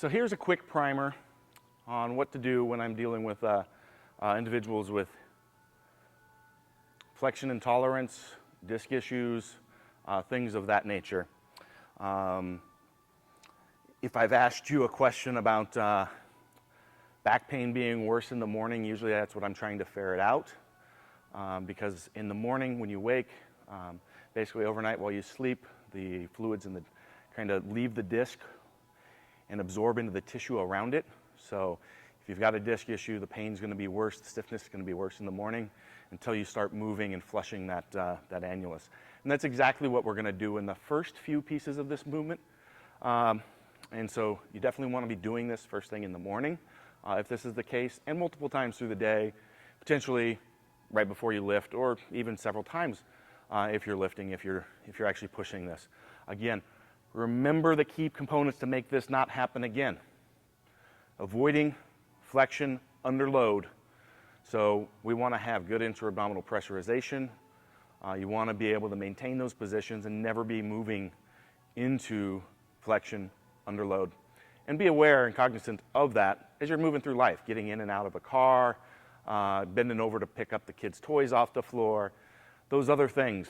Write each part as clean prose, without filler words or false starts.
So here's a quick primer on what to do when I'm dealing with individuals with flexion intolerance, disc issues, things of that nature. If I've asked you a question about back pain being worse in the morning, usually that's what I'm trying to ferret out. Because in the morning when you wake, basically overnight while you sleep, the fluids in the kind of leave the disc and absorb into the tissue around it. So if you've got a disc issue, the pain's going to be worse, the stiffness is going to be worse in the morning until you start moving and flushing that annulus. And that's exactly what we're going to do in the first few pieces of this movement. And so you definitely want to be doing this first thing in the morning if this is the case, and multiple times through the day, potentially right before you lift, or even several times if you're lifting, if you're actually pushing this. Again, remember the key components to make this not happen again. Avoiding flexion under load. So we want to have good intra-abdominal pressurization. You want to be able to maintain those positions and never be moving into flexion under load. And be aware and cognizant of that as you're moving through life, getting in and out of a car, bending over to pick up the kids' toys off the floor. Those other things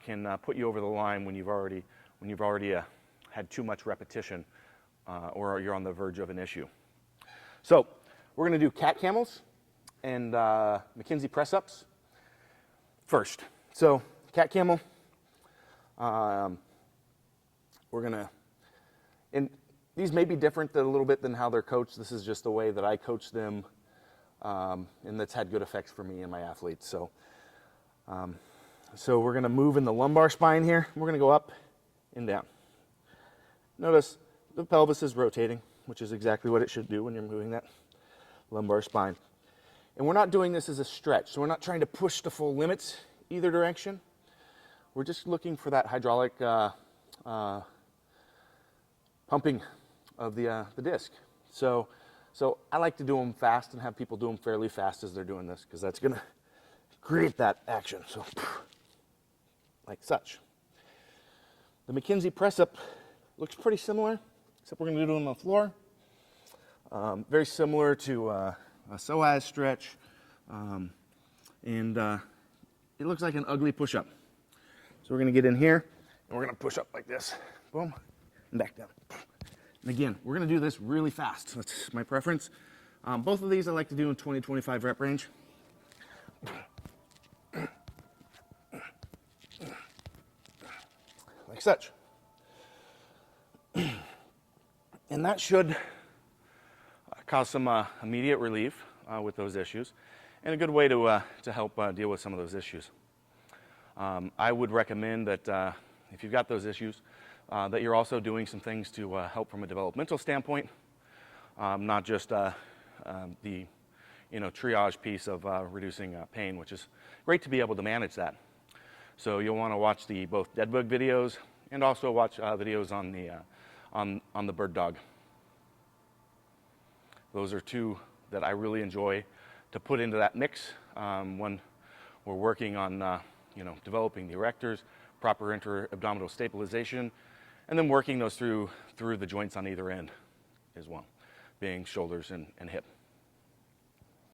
can put you over the line when you've already had too much repetition or you're on the verge of an issue. So we're going to do cat camels and McKenzie press-ups first. So cat camel, we're going to, and these may be different a little bit than how they're coached. This is just the way that I coach them, and that's had good effects for me and my athletes. So, so we're going to move in the lumbar spine here. We're going to go up and down. Notice the pelvis is rotating, which is exactly what it should do when you're moving that lumbar spine. And we're not doing this as a stretch, so we're not trying to push the full limits either direction. We're just looking for that hydraulic pumping of the disc. So I like to do them fast and have people do them fairly fast as they're doing this, because that's going to create that action. So like such. The McKenzie press-up looks pretty similar, except we're going to do it on the floor. Very similar to a psoas stretch, and it looks like an ugly push-up. So we're going to get in here, and we're going to push up like this. Boom, and back down. And again, we're going to do this really fast. That's my preference. Both of these I like to do in 20-25 rep range. Like such. And that should cause some immediate relief with those issues, and a good way to help deal with some of those issues. I would recommend that if you've got those issues, that you're also doing some things to help from a developmental standpoint, not just the triage piece of reducing pain, which is great to be able to manage that. So you'll want to watch the both dead bug videos and also watch videos on the bird dog. Those are two that I really enjoy to put into that mix when we're working on developing the erectors, proper intra-abdominal stabilization, and then working those through the joints on either end as well, being shoulders and hip.